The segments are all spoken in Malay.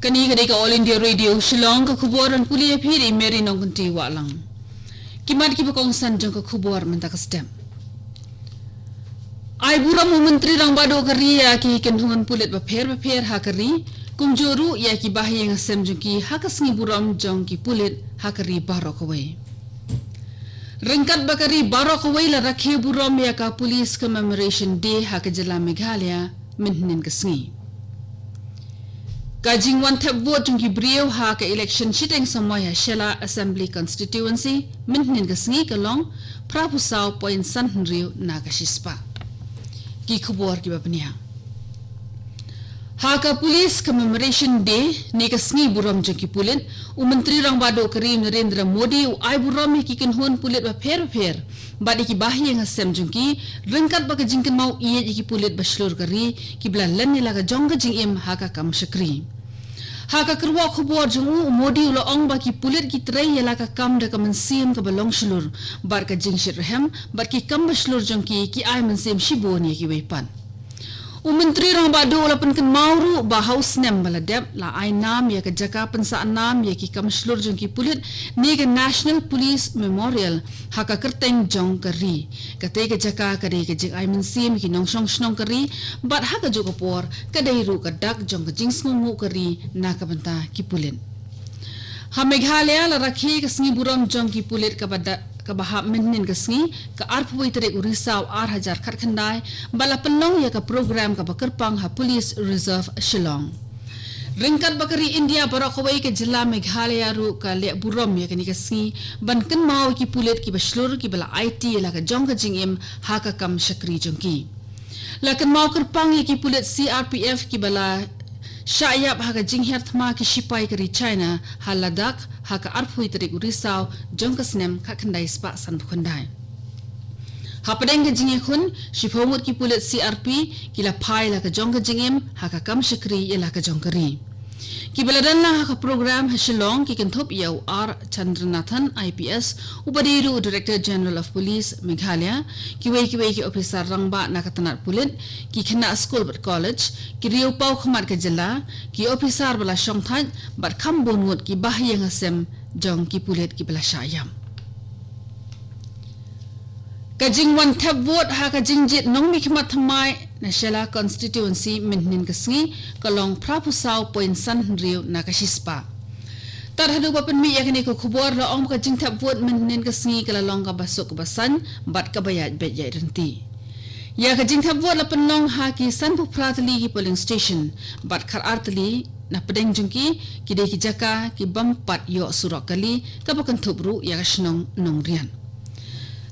Kani ka All India Radio Shillong ka kuboran puli phiri meri nong kunti walang. Kimat ki bakong san jong ka kubor menta ka stem. Ai buram menteri rang bado kariya ki kenhungan pulit ba pher ha kari kumjoru ya ki bahiyang sem jong ki hakasngi buram jong ki pulit ha kari barok away. Ringkat bakari barok away la rakhe buram ya ka police commemoration day ha ka jala Meghalaya minhnin kasngi. Kajing wan thep vote jong ki brio ha ka election shiteng samoy ha Shela Assembly constituency minhnin kasngi kalong prapusaw point san rio na ka shispa. Ki khubor ki bapniya. Ha ka police commemoration day ne kasngi buram jong ki pulit u menteri rang bado Karim Narendra Modi u ai buram ki kenhon pulit ba pher badi ki bahiyang asem jong ki ringkat ba ka jingken mau iye ki pulit ba shlur kari ki blalan ni laga jong ka jing im ha ka kam shakri ha ka kerwa khubor jong u Modi u lo ong ba ki pulit ki trei ya ka kam da ka mensim ka balong shlur bar ka jing shit rahem bar ki kam ba shlur jong ki ai mensim shibon ye ki wepan u menteri rang bado la pen ken mauru ba house nem baladep la ai nam ya ka jaka pensa nam ya ki kam shlur jong ki pulit ni ka National Police Memorial ha ka kerteng jong kari ka te ka jaka ka de ka jing ai mensim ki nong shong shnong kari bat ha ka jo por ka dei ru ka dak jong ka jing sngu kari na ka banta ki pulit ha Meghalaya la rakhi ka sngi buram jong ki pulit ka bada ka bahap minnin kasngi ka arpui tere urisaw 8000 khatkhandai bala penlong ya ka program ka bakarpang ha Police Reserve Shillong ringkat bakari India barakawai ke jila Meghalaya ru ka le buram ya kani kasngi ban ken mau ki pulit ki baslur ki bala IT la ka jong ka jingim ha ka kam shakri jongki la ken mau kerpang ya ki pulit CRPF ki bala Syayap haka jingher thma ki shipai kari China ha Ladakh haka arphui tarik urisaw jong kasnem ka khandai spa san khundai ha padeng ka jinge khun shipomut ki pulit CRP kila phai la ka jong ka jingem haka kam shakri yela ka jong kari ki baladan la haka program ha Shillong ki kenthop yau R Chandranathan IPS ubadiru Director General of Police Meghalaya ki wei ki officer rangba na katanat pulit ki khna school but college ki riu pau khmat ka jala ki officer bala shongthai bat kham bongut ki bahiyang asem jong ki pulit ki bala shayam kajing wan thap vote ha ka jingjit nong mi khmat thamai na Shela constituency minnin kasngi kalong prapusaw point san rio na kashispa tarhadu ba pen mi yakni ko khubor lo ong ka jing thap vote minnin kasngi kalalong ka basuk basan bat ka bayat bet yai renti ya ka jing thap vote la penlong ha ki san pu pratli ki polling station bat khar artli na pedeng jungki ki de ki jaka ki bampat yo surakali ka bakan thubru ya ka shnong nong rian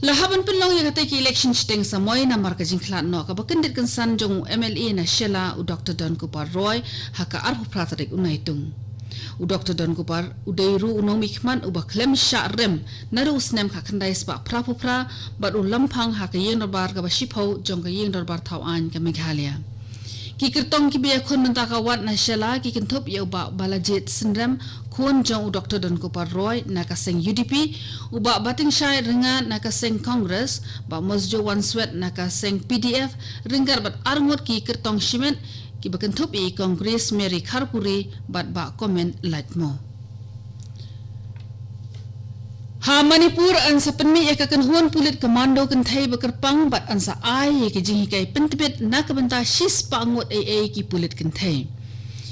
lahaban penlong ya kata ki election steng samoy na marka jingkhlat no ka bakendit kan san jong MLA na Shela u Dr. Don Kupar Roy haka arhu pratarik unaitung u Dr. Don Kupar udairu unong mikman u baklem sha rem naru snem ka khandai spa prapupra bat u lampang haka yeng darbar ka bashipho jong ka yeng darbar thawan ka Meghalaya ki kirtong ki be khon menta ka wat na Shela ki kinthop yau ba balajit sindram khon jong u Dr. Don Kupar Roy na ka seng UDP u ba bating shai ringa na ka seng Congress ba mosjo wan swet na ka seng PDF ringar bat arngot ki kirtong shimet ki bakenthop i Congress Mary Kharpuri bat ba comment latmo ha Manipur an sa penmi ya ka kanhuan pulit komando kan thai bakarpang bat an sa ai ki jing kai pentibet na ka banta shis pangot AA ki pulit kan thai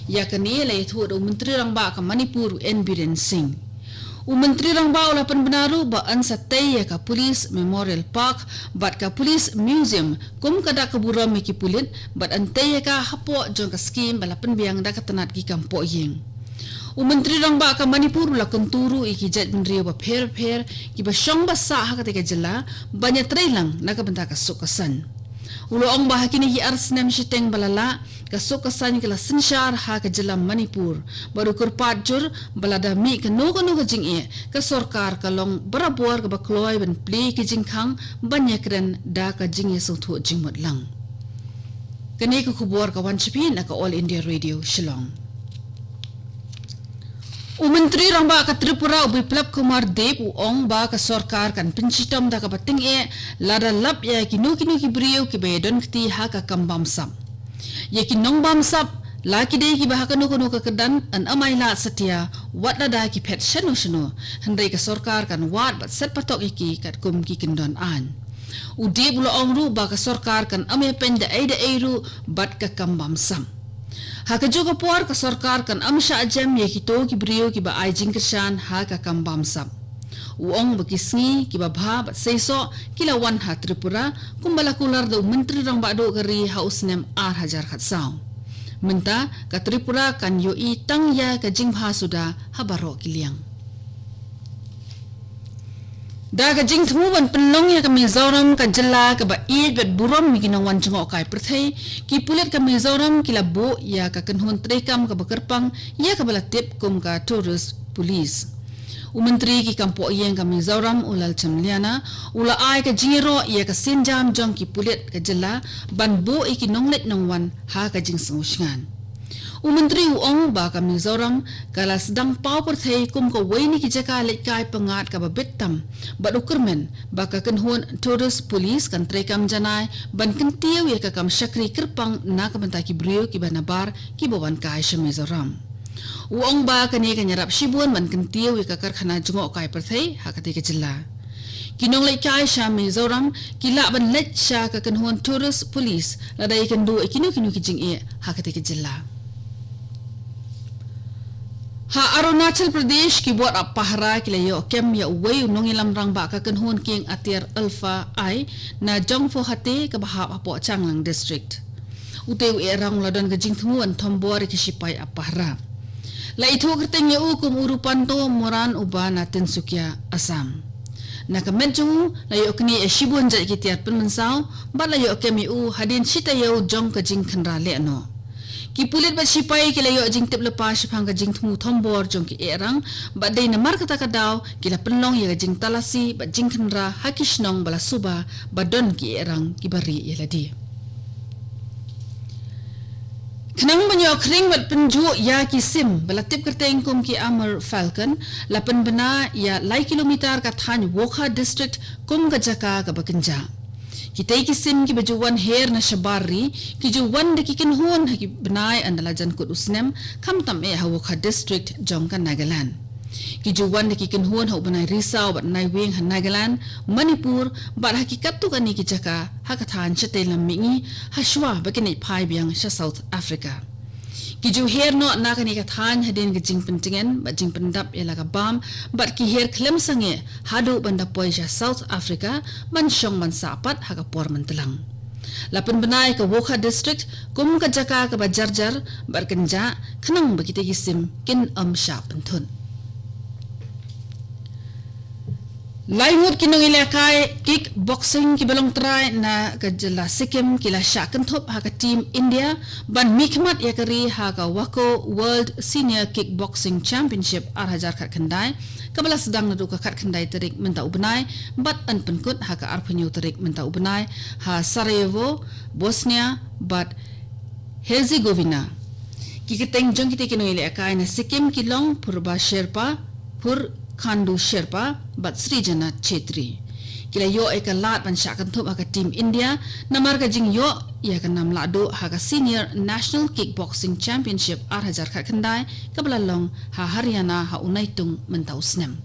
ya kani lai thu do menteri rang ba ka Manipur N Biren Singh u menteri rang ba ula pen benaru ba an sa tai ya ka Police Memorial Park bat ka Police Museum kum kada ka buram ki pulit bat an tai ya ka hapo jong ka scheme bala pen biang da ka tanat ki kampo yeng u menteri rang ba ka Manipur la kenturu iki jat menrio ba pher ki ba shong ba sa ha ka te ka jela banya trailang na ka banta ka sukasan ulo ong ba hakini hi arsnem shiteng balala ka sukasan kala sinshar ha ka jela Manipur baru kurpat jur balada mi ka no ka jing e ka sarkar ka long barabor ka ba kloy ban play ki jing khang banya kren da ka jing e so thu jing mot lang kani ka khubor ka wan chipi na ka All India Radio Shillong u menteri rang ba ka Tripura u Biplab Kumar Deb u ong ba ka sarkar kan pinchitom da ka bating e lada lap ya ki brio ki be don kti ha ka kambam sam ya ki nong bam sap Laki dei ki bahakanu kanu ka kedan an amai la setia wat nada ki pet shanu hendai ka sorkar kan wat bat set patok iki kat kum ki kendon an. Udi bulo ongru ba ka sorkar kan amai penda aida eiru bat ka kambam sam. Haka juga puar ka sorkar kan amsha ajem ye ki to ki brio ki ba ai jingkeshan ha ka kambam sam. Uong bakisngi ki ba bha bat seiso kila wan ha Tripura kumbala kular do menteri rang ba do gari hausnem ar hajar khat saw. Menta ka Tripura kan yoi tang ya ka jingpha suda habaro kiliang. Da ka jing thmu ban penlong ya ka Mizoram ka jela ka ba i bet buram mi kinang wan chungo kai perthai ki pulet ka Mizoram kila bo ya ka kanhun trekam ka bakerpang ya ka bala tip kum ka tourist police. Menteri ki kampo yang ka Mizoram ulal chamliana ula ai ka jiro ia ka sinjam jong ki pulit ka jela ban bo iki nonglet nongwan ha ka jing sengusngan. Menteri uong ba ka Mizoram kala sedang pau perthai kum ka waini ki jaka lekai pengat ka babetam ba ukurmen ba ka kenhun tourist police kan trekam janai ban kentiau ia ka kam syakri kerpang na ka banta ki brio ki banabar ki bawan kai Mizoram. Uong ba kani kanyarap shibuan man kentiau ika karkhana jungo kai perthai hakati ke jela. Kinong lai kai sha Mizoram kila ban let sha ka kanhuan tourist police ladai kandu ikinu ki jing e hakati ke jela. Ha Arunachal Pradesh ki buat apahra kila yo kem ya uway unong ilam rang ba ka kanhuan king atir alpha ai na jongfo hate ka bahap apo Changlang district. Uteu e rang ladon ka jingthuan thombor ki sipai apahra. La itu kerteng ya ukum urupan to moran uba na Tinsukia Assam. Na kemenjung la yo kini e shibun jat kitiat penmensau ba la yo kemi u hadin chita yo jong ka jing khanra le no. Ki pulit ba sipai ki la yo jing tip lepas phang ka jing thmu thombor jong ki erang ba dei na mar kata ka daw ki la penlong ya jing talasi ba jing khanra hakishnong bala suba ba don ki erang ki bari ya ladi. Kenang banyak kering buat penju ya ki sim belatip kerteng kum ki Amar Falcon lapan bena ya lai kilometer ka than Wokha district kum ka jaka ka bakenja. Kita ki sim ki bajuwan her na shabari ki juwan de ki kinhun ki benai andala jan kut usnem kam tam e ha Wokha district jong ka Nagaland. Ki juwan de ki kinhun ha benai Risau bat nai wing ha Nagaland Manipur bat hakikat tu kani ki jaka hakathan chatelam mingi hashwa bakini phai biang sha South Africa. Ki ju her no na kani ka than hadin ki jing pentingen ba jing pendap ela ka bam bat ki her klem sange hadu banda poi sha South Africa man shong man sapat ha ka por mantelang. Lapan benai ka Wokha district kum ka jaka ka ba jarjar bar kenja khnang bakite ki sim kin sha penthun. Laimut kinong ilakai kickboxing ki belong try na kajela Sikkim kila syakan top ha ka team India ban mikmat ya kari ha ka Wako World Senior Kickboxing Championship ar hajar khat khandai kabala sedang nadu ka khat khandai terik menta ubnai bat an penkut ha ka ar phenyu terik menta ubnai ha Sarajevo Bosnia bat Herzegovina ki keteng jong kite kinong ilakai na Sikkim kilong purba Sherpa pur Khandu Sherpa bat Srijana Chetri. Kila yo eka lat ban syakan thup haka team India namar ka jing yo ia ka nam lado haka Senior National Kickboxing Championship ar hajar khat khandai kabalalong ha Haryana ha unaitung mentau snem.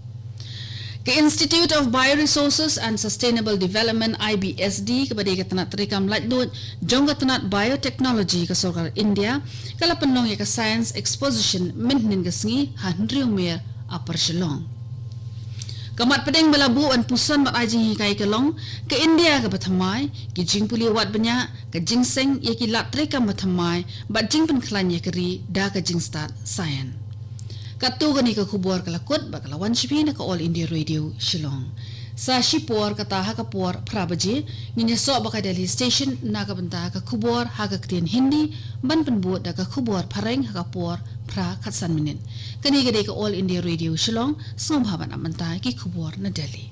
Ke Institute of Bioresources and Sustainable Development IBSD kepada ka tanat terikam latdut jong ka tanat biotechnology ka sorkar India kala penong ya ka science exposition minhin ka sngi ha ndriung mer apar shalong. Kamat pedeng belabu an pusan bat ajing hikai kelong ke India ke bathamai ki jing puli wat banyak ke jing seng ye ki lat trekam bathamai bat jing pen klan ye keri da ke jing start sayan. Katu gani ke kubur kelakut bak lawan shipi na ke All India Radio Shillong. Sa shipor kata ha ka por prabaji nginya so baka Delhi station na ka benta ka kubur ha ka ktin Hindi ban penbuat da ka kubur pareng ha ka por pra khatsan minin. Kani gade ka All India Radio Shillong sum haban amanta ki kubur na Delhi.